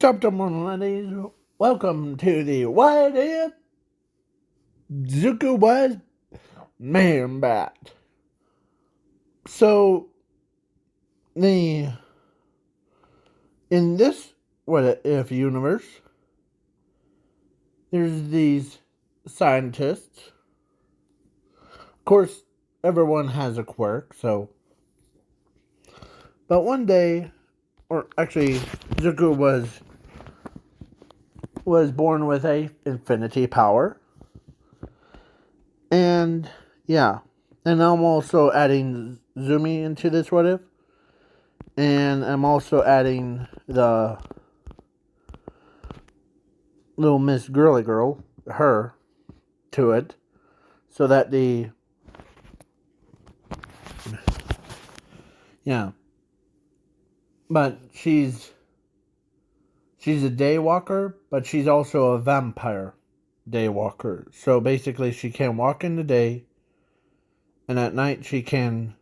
Top ladies, welcome to the What If Zuko was Man Bat. So, the in this What If universe, there's these scientists. Of course, everyone has a quirk, but one day, or actually, Zuko was born with a infinity power. And yeah. And I'm also adding Zumi into this what if. And I'm also adding the little Miss Girly Girl, her, to it. So that yeah. But she's a day walker, but she's also a vampire day walker. So basically she can walk in the day, and at night she can,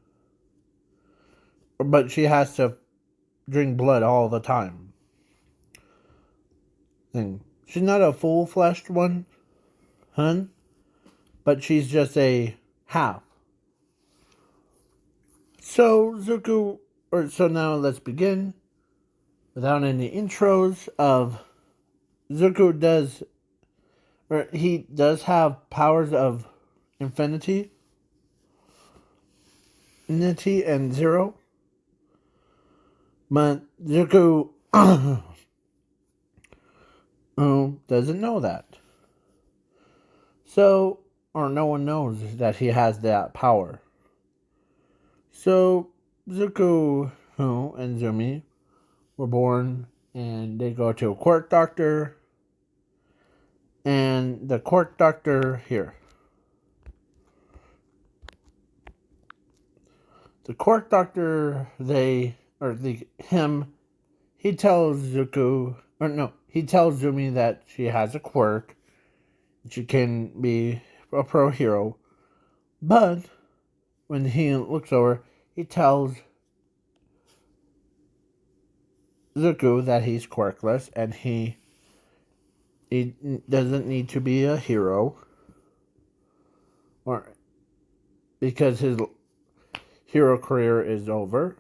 but she has to drink blood all the time. Thing. She's not a full-fleshed one, hun, but she's just a half. So Zuko, so now let's begin. Without any intros of Zuko he does have powers of infinity, and zero, but Zuko doesn't know that. So, or no one knows that he has that power. So Zuko and Zumi were born, and they go to a court doctor, and the court doctor here. The court doctor, he tells Zuko, or no, he tells Zumi that she has a quirk, she can be a pro hero, but when he looks over, he tells Zuko that he's quirkless and he doesn't need to be a hero, or because his hero career is over.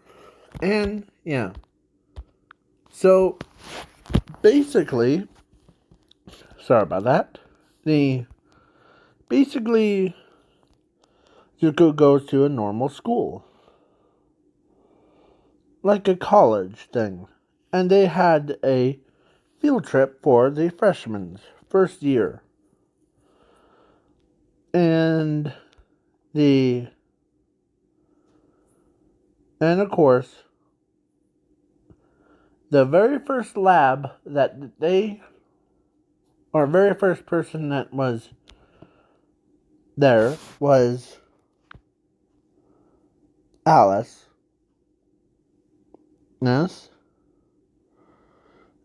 And yeah. So basically, sorry about that. Basically Zuko goes to a normal school. Like a college thing. And they had a field trip for the freshmen's first year. And of course, the very first lab that very first person that was there was Alice. Yes.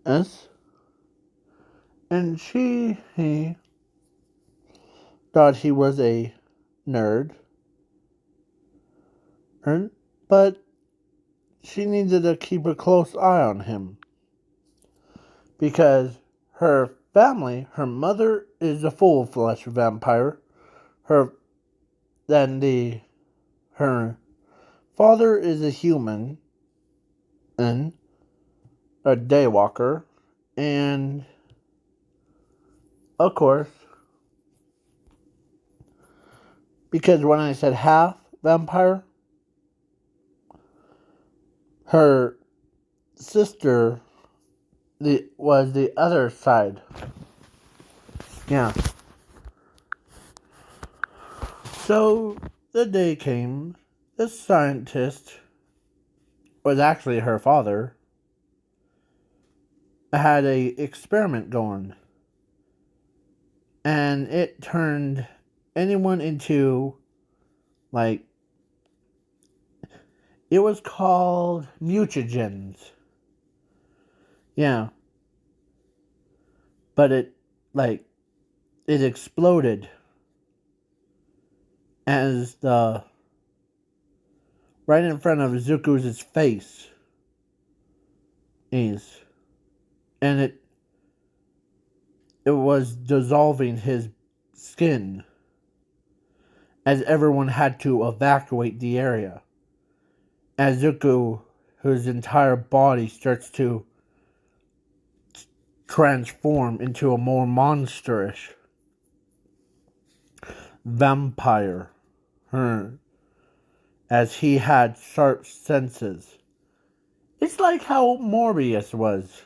Yes. And he thought he was a nerd. But she needed to keep a close eye on him. Because her family, her mother is a full-flesh vampire. Her father is a human and a daywalker, and of course, because when I said half vampire, her sister was the other side. Yeah. So the day came. This scientist was actually her father. Had a experiment going, and it turned anyone into, like, it was called mutagens. Yeah. But it exploded as right in front of Zuko's face is. and it was dissolving his skin as everyone had to evacuate the area. As Zuko, whose entire body starts to transform into a more monstrous vampire, as he had sharp senses. It's like how Morbius was.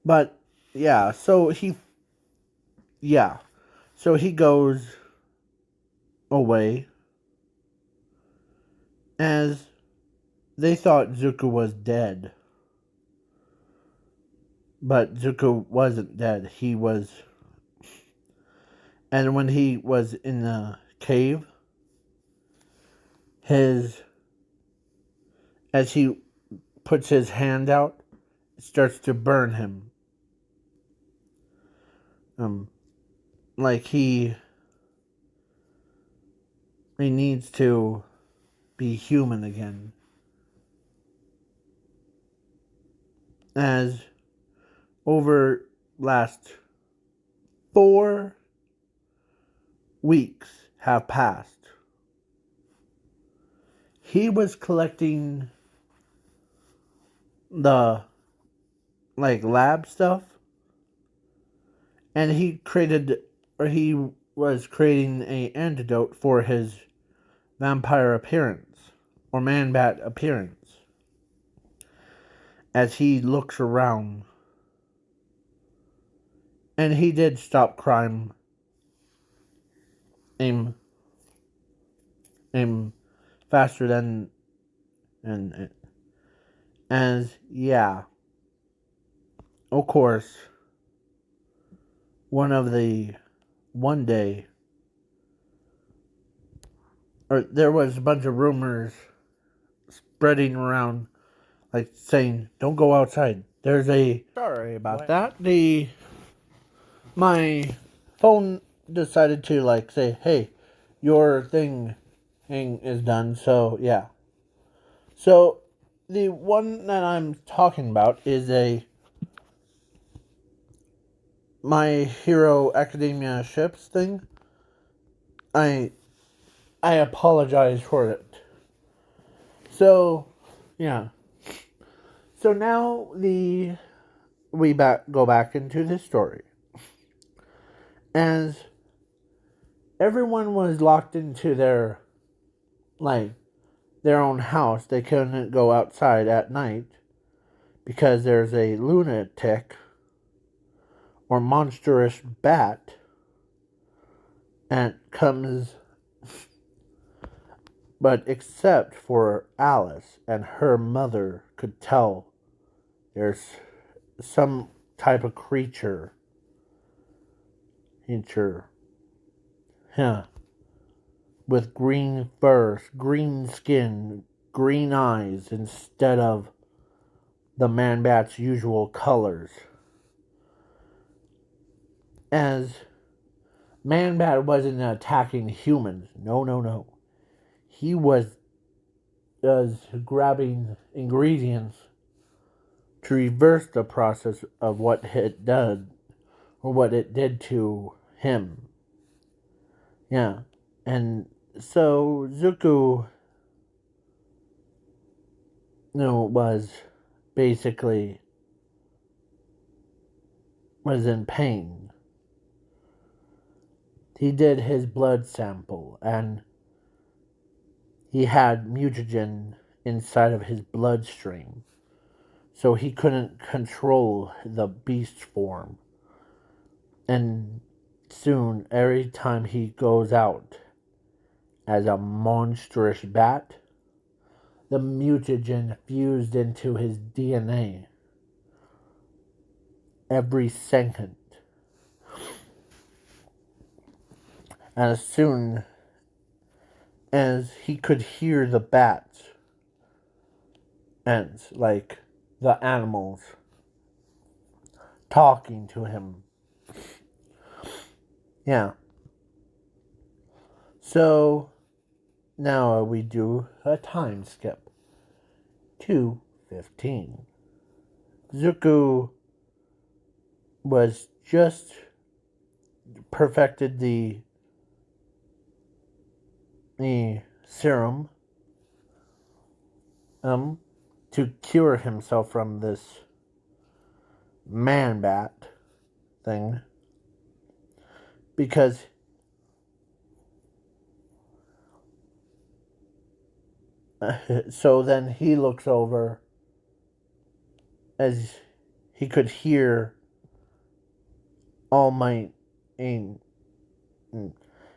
But yeah, so he goes away as they thought Zuko was dead. But Zuko wasn't dead. He was, and when he was in the cave, as he puts his hand out, it starts to burn him. Like he needs to be human again. As over last 4 weeks have passed, he was collecting the lab stuff, and he was creating an antidote for his vampire appearance or man-bat appearance. As he looks around, and he did stop crime aim faster than of course, one day, or there was a bunch of rumors spreading around, saying, "Don't go outside. There's a..." Sorry about that. My phone decided to say, "Hey, your thing is done." So yeah. So the one that I'm talking about is My Hero Academia ships thing. I apologize for it. So yeah. So now we go back into the story. As everyone was locked into their own house, they couldn't go outside at night because there's a lunatic or monstrous bat and comes, but except for Alice and her mother could tell there's some type of creature, with green fur, green skin, green eyes instead of the man-bat's usual colors. As Man-Bat wasn't attacking humans. No. He was grabbing ingredients to reverse the process of what it did, or what it did to him. Yeah. And so Zuko was basically in pain. He did his blood sample, and he had mutagen inside of his bloodstream, so he couldn't control the beast form. And soon, every time he goes out as a monstrous bat, the mutagen fused into his DNA every second. As soon as he could hear the bats and the animals talking to him. Yeah. So now we do a time skip. 2:15. Zuko was just perfected the serum to cure himself from this man bat thing, because so then he looks over as he could hear All Might, and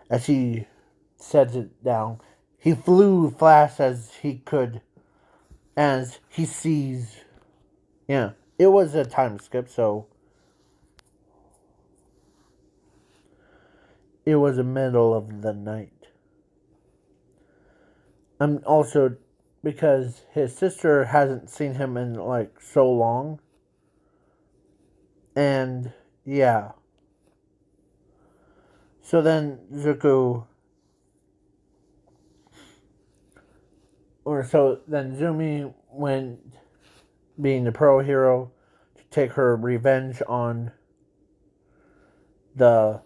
as he sets it down, he flew fast as he could as he sees. Yeah, it was a time skip, so it was the middle of the night. Also because his sister hasn't seen him in like so long. And yeah. So then Zumi went, being the pro hero, to take her revenge on the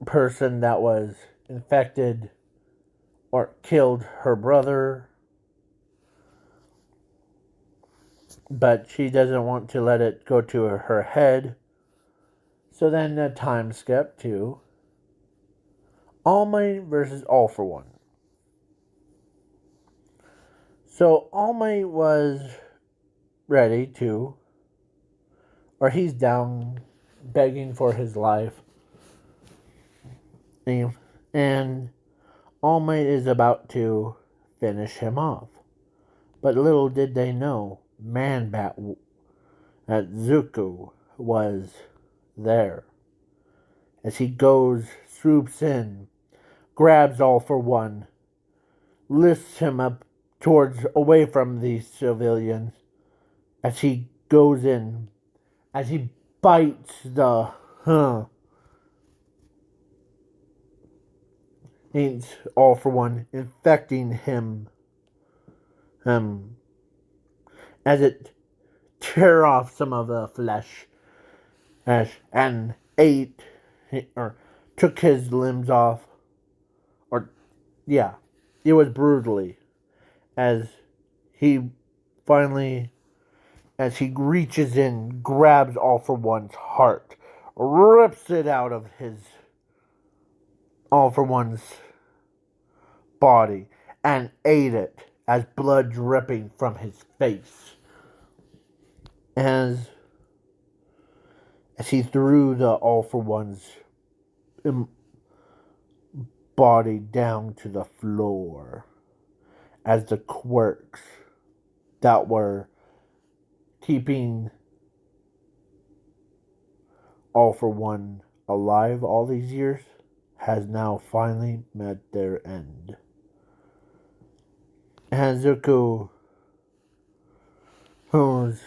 person that was infected or killed her brother. But she doesn't want to let it go to her head. So then the time skip to All Might versus All for One. So All Might was ready to, or he's down begging for his life. And All Might is about to finish him off. But little did they know, Man Bat at Zuko was there. As he swoops in, grabs All for One, lifts him up away from the civilians, as he goes in, as he bites the ain't All for One, infecting him, as it tear off some of the flesh, and ate, or took his limbs off, or yeah, it was brutally, as he finally, as he reaches in, grabs All for One's heart, rips it out of his All for One's body, and ate it as blood dripping from his face. As he threw the All for One's body down to the floor, as the quirks that were keeping All for One alive all these years has now finally met their end. And Zuko, who's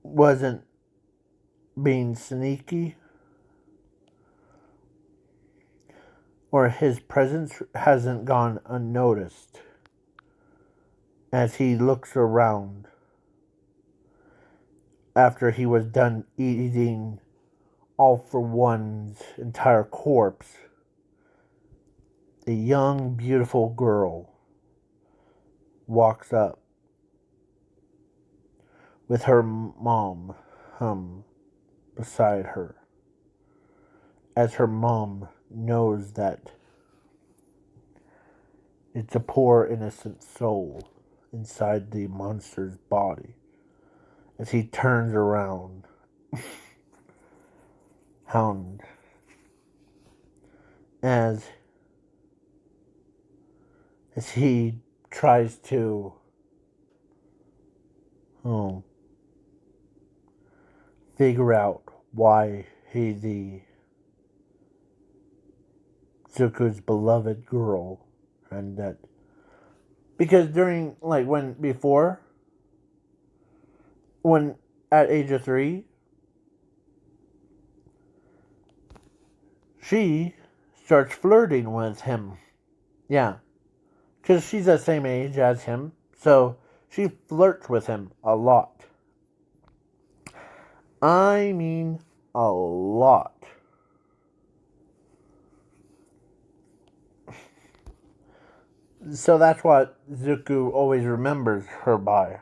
wasn't being sneaky, or his presence hasn't gone unnoticed, as he looks around after he was done eating All for One's entire corpse. A young, beautiful girl walks up with her mom beside her, as her mom knows that it's a poor innocent soul inside the monster's body. As he turns around, hound, as he tries to figure out why the Zuko's beloved girl, and that because during when at age of 3, she starts flirting with him. Yeah, because she's the same age as him, So she flirts with him a lot. I mean, a lot. So that's what Zuko always remembers her by.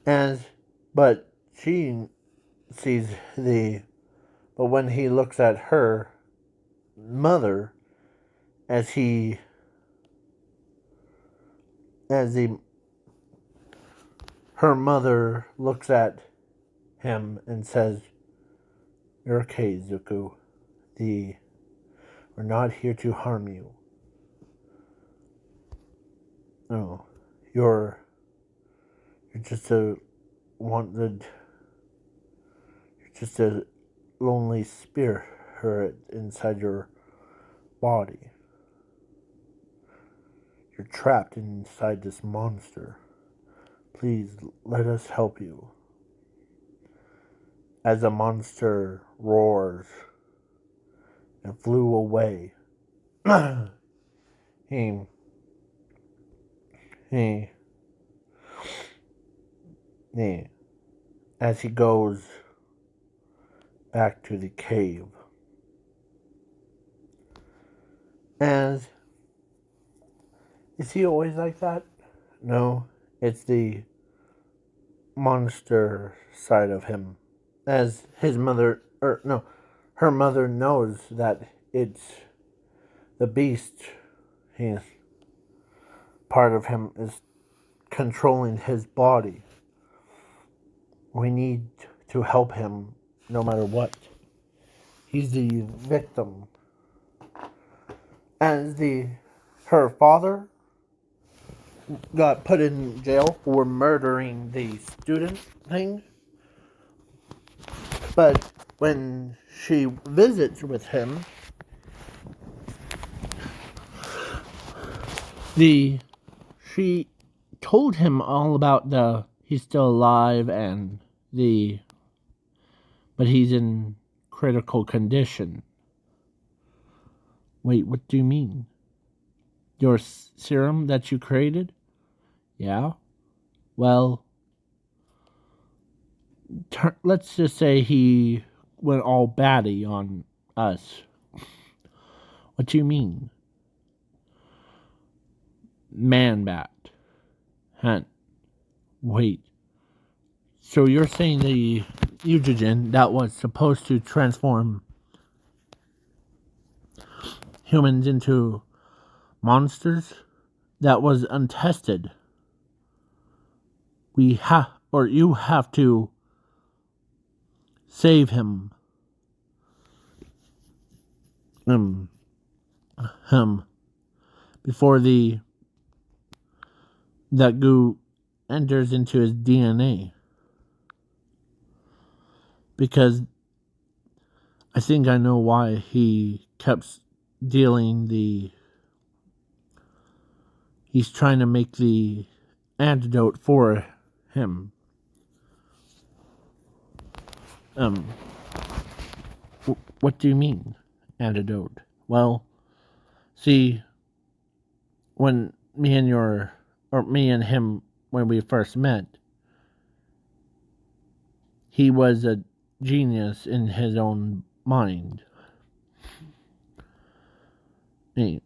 And, but she sees but when he looks at her mother, as he, as he, her mother looks at him and says, "You're okay, Zuko. We're not here to harm you. No, you're just a wanted, you're just a lonely spirit inside your body. You're trapped inside this monster. Please let us help you." As the monster roars and flew away, he, he, he, as he goes back to the cave. And is he always like that? No, it's the monster side of him. As his mother, or no, her mother knows that it's the beast. He's part of him is controlling his body. We need to help him no matter what. He's the victim. As her father got put in jail for murdering the student thing. But when she visits with him, she told him all about he's still alive and but he's in critical condition. Wait, what do you mean? Your serum that you created? Yeah. Well, let's just say he went all batty on us. What do you mean? Man bat. Hunt. Wait. So you're saying the mutagen that was supposed to transform humans into monsters, that was untested. You have to save him. Before that goo enters into his DNA. Because I think I know why he kept he's trying to make the antidote for him. What do you mean, antidote? Well, see, when me and him, when we first met, he was a genius in his own mind. He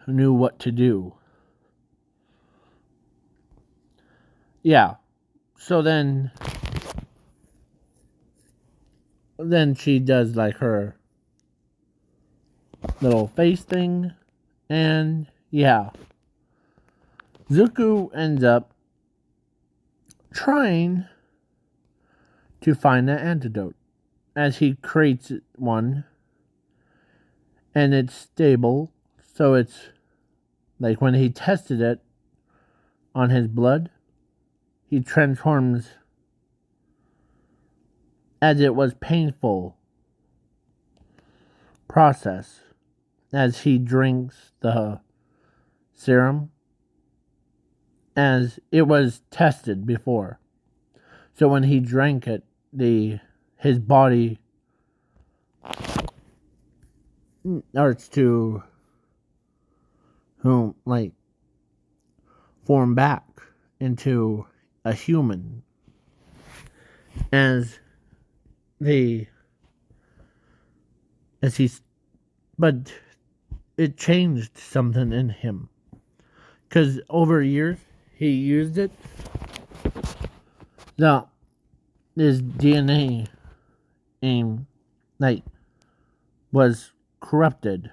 knew what to do. Yeah. So then she does like her little face thing, and yeah, Zuko ends up trying to find the antidote as he creates one, and it's stable. So it's like when he tested it on his blood, he transforms as it was painful process as he drinks the serum, as it was tested before. So when he drank it, his body starts to who, like, form back into a human as the as he's but it changed something in him because over years he used it. The his DNA aim like was corrupted.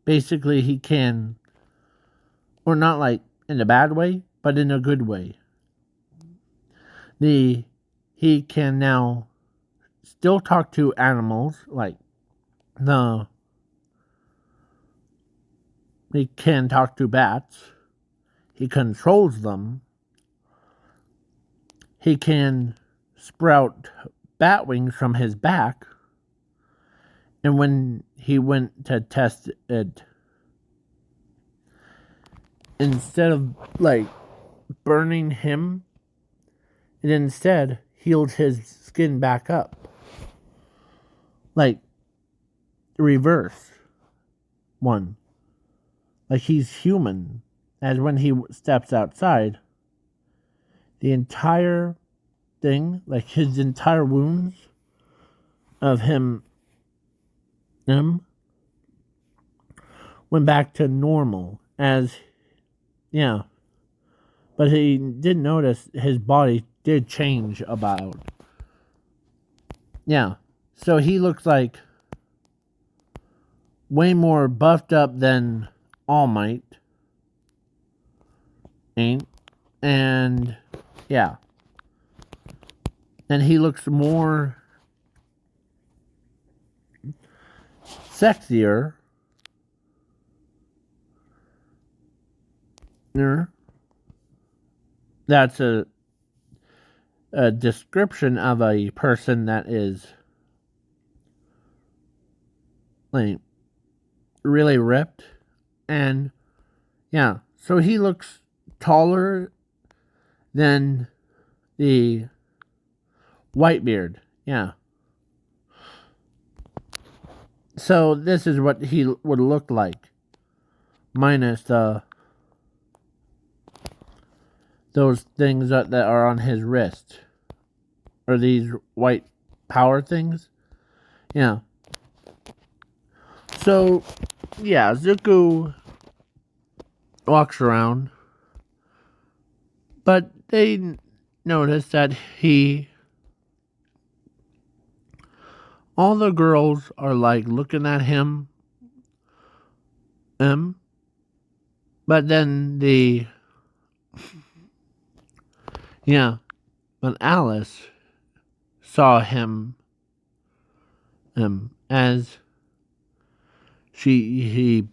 Basically, he can, or not like in a bad way, but in a good way. He can now still talk to animals, like the he can talk to bats. He controls them. He can sprout bat wings from his back. And when he went to test it, instead of like burning him, it instead healed his skin back up. Like reverse one. Like he's human. As when he steps outside, the entire thing, like his entire wounds of him went back to normal. As, yeah. But he did notice his body did change about. Yeah. So he looks like way more buffed up than All Might. Ain't. And, yeah. And he looks more sexier. That's a description of a person that is like really ripped. And yeah, so he looks taller than the Whitebeard. Yeah. So this is what he would look like, minus those things that are on his wrist, or these white power things. Yeah. So yeah, Zuko walks around, but they notice that all the girls are like looking at him, but then but Alice saw him, as he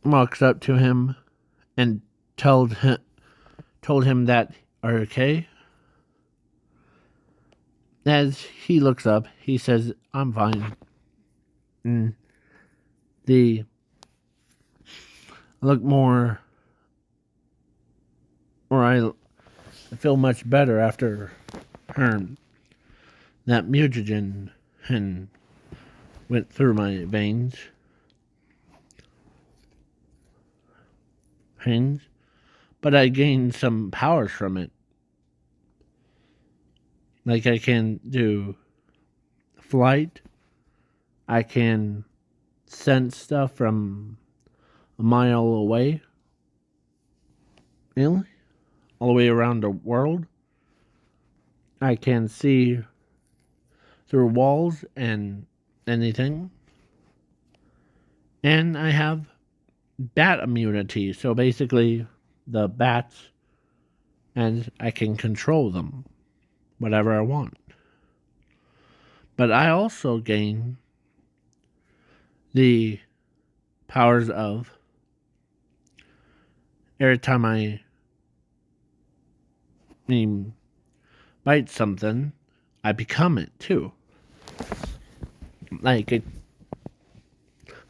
walks up to him and told him that, are you okay? As he looks up, he says, I'm fine. And I look more, or I feel much better after that mutagen and went through my veins. But I gained some powers from it. Like I can do flight. I can sense stuff from a mile away. Really? All the way around the world. I can see through walls and anything. And I have bat immunity. So basically, the bats, and I can control them, whatever I want. But I also gain the powers of every time I bite something, I become it too. Like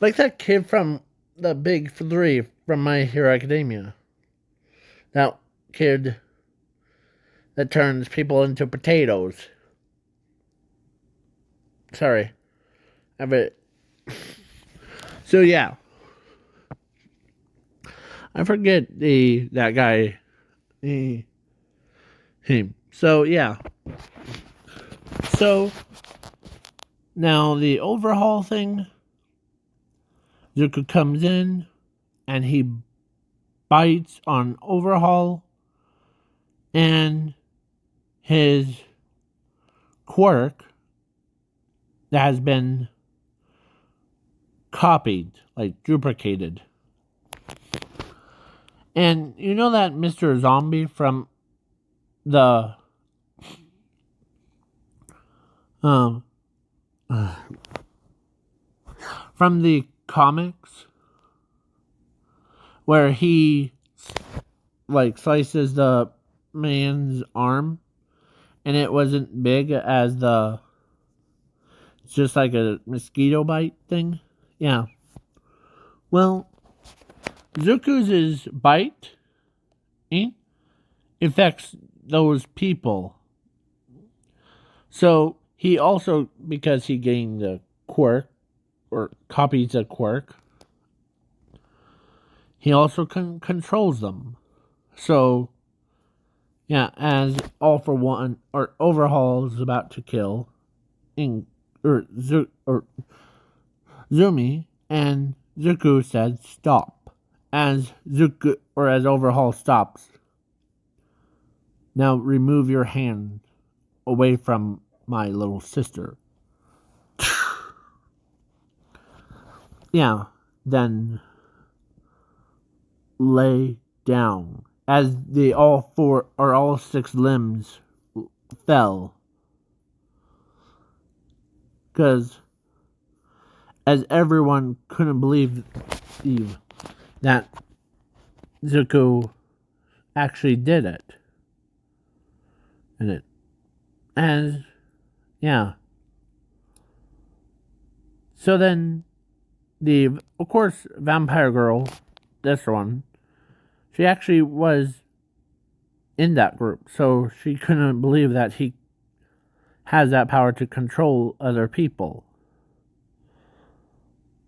that kid from the Big Three from My Hero Academia. That kid that turns people into potatoes. Sorry. So yeah. I forget that guy. The him. So yeah. So now the overhaul thing. Zuko comes in and he bites on overhaul and his quirk that has been copied, like duplicated. And you know that Mr. Zombie from the um from the comics where he like slices the man's arm and it wasn't big as the it's just like a mosquito bite thing. Yeah. Well, Zuko's bite affects those people. So he also, because he gained the quirk or copies a quirk, he also controls them. So yeah, as All for One or Overhaul is about to kill, or Zumi, and Zuko said stop. As Zuko or as Overhaul stops, now remove your hand away from my little sister. Yeah, then lay down. As the all 6 limbs fell. Because as everyone couldn't believe that Zuko actually did it. And it as yeah. So then of course vampire girl, this one, she actually was in that group, so she couldn't believe that he has that power to control other people.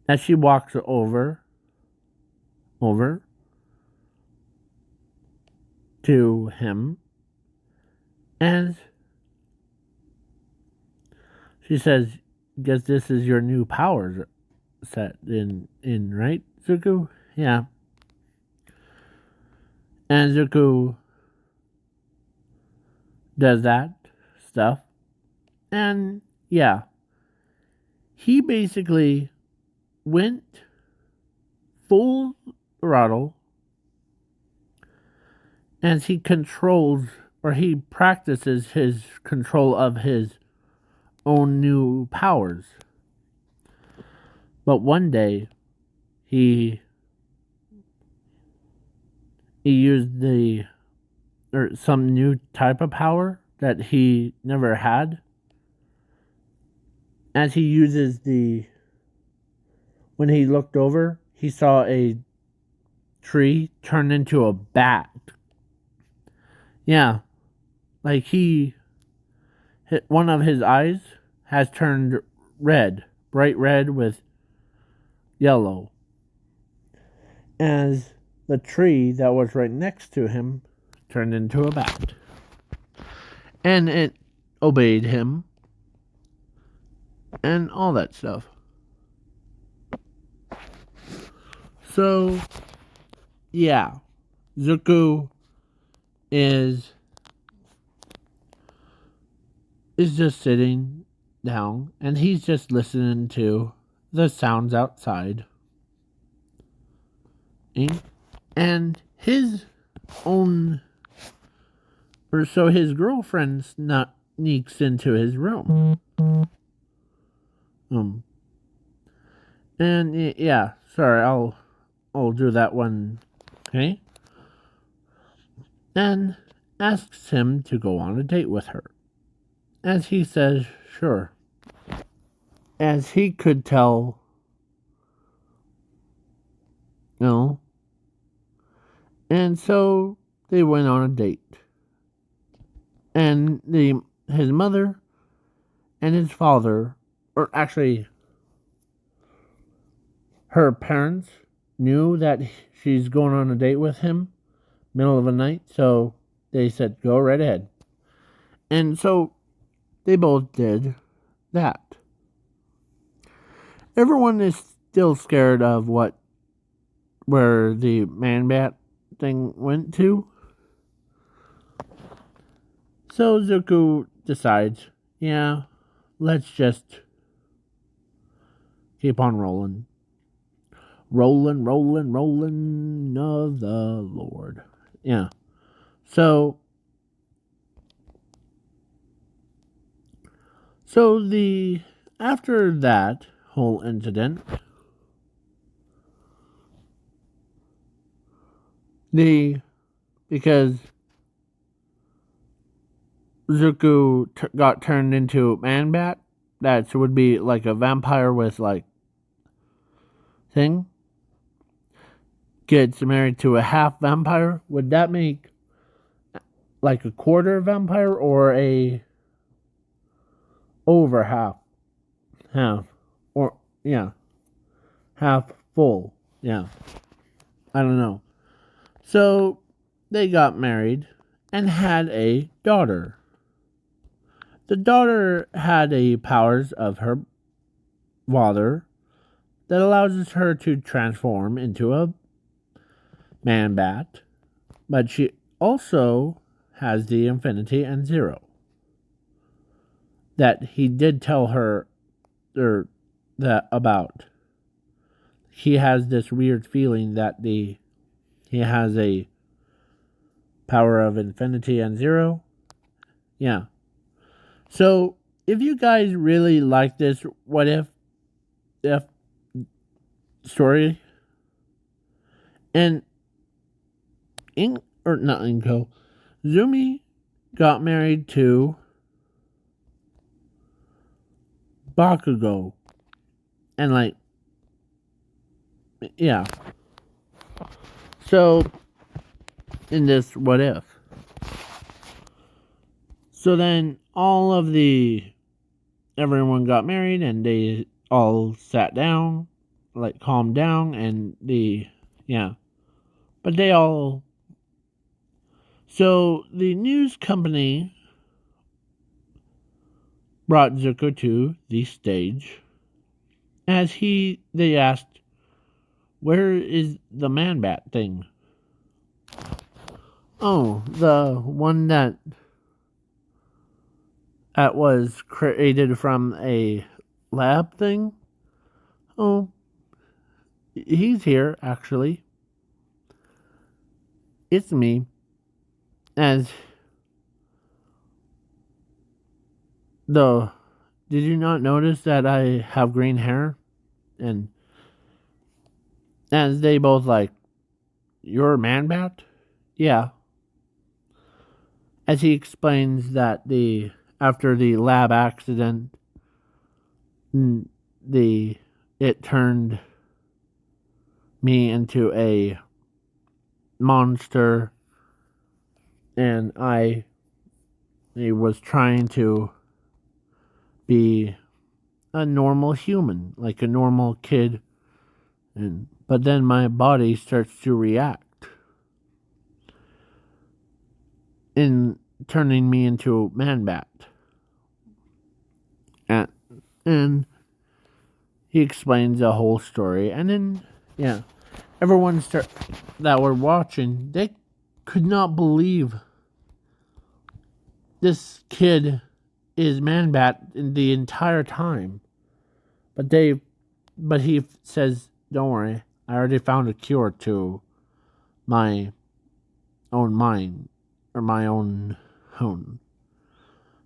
As she walks over to him, and she says, "Guess this is your new powers set in right, Zuko?" Yeah. And Zuko does that stuff, and yeah, he basically went full throttle as he controls or he practices his control of his own new powers. But one day he used some new type of power that he never had. As he uses when he looked over, he saw a tree turn into a bat. Yeah, like one of his eyes has turned red, bright red with yellow. As the tree that was right next to him turned into a bat. And it obeyed him. And all that stuff. So, yeah. Zuko is just sitting down and he's just listening to the sounds outside. And his own so his girlfriend sneaks into his room. And yeah, sorry, I'll do that one. Okay. And asks him to go on a date with her. As he says, sure. As he could tell, and so they went on a date. And his mother and his father, or actually her parents, knew that she's going on a date with him, middle of the night, so they said, go right ahead. And so they both did that. Everyone is still scared of where the man bat thing went to. So Zuko decides, yeah, let's just keep on rolling. Rolling, rolling, rolling of the Lord. Yeah. So after that whole incident, because Zuko got turned into Man Bat, that would be like a vampire with like thing, gets married to a half vampire. Would that make like a quarter vampire or a over half? Half. Or, yeah. Half full. Yeah. I don't know. So they got married and had a daughter. The daughter had the powers of her father that allows her to transform into a man bat, but she also has the infinity and zero that he did tell her that about. He has this weird feeling that he has a power of infinity and zero. Yeah. So if you guys really like this what if story, and not Inko, Zumi got married to Bakugo, and like, yeah. So in this what if, so then everyone got married and they all sat down, like calmed down, and but they all. So the news company brought Zuko to the stage as they asked, where is the man bat thing? Oh, the one that was created from a lab thing? Oh, he's here, actually. It's me. Did you not notice that I have green hair? And as they both like, you're a man bat? Yeah. As he explains that after the lab accident, it turned me into a monster, and I was trying to be a normal human, like a normal kid, but then my body starts to react in turning me into a man bat. And he explains the whole story, and then everyone that were watching, they could not believe this kid is man bat the entire time. But he says, don't worry, I already found a cure to my own mind, or my own home.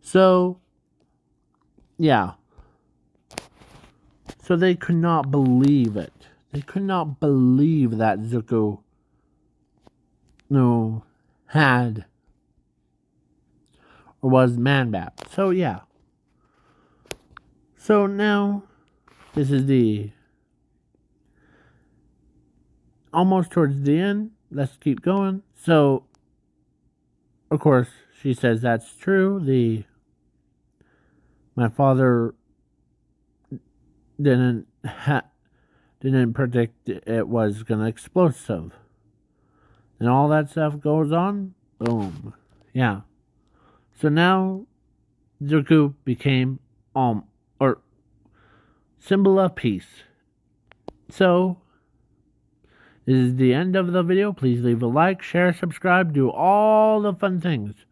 So yeah. So they could not believe it. They could not believe that Zuko had or was man bat. So yeah. So now this is almost towards the end. Let's keep going. So of course she says that's true. My father didn't didn't predict it was gonna explosive. And all that stuff goes on. Boom. Yeah. So now deku became or symbol of peace. So this is the end of the video. Please leave a like, share, subscribe, do all the fun things.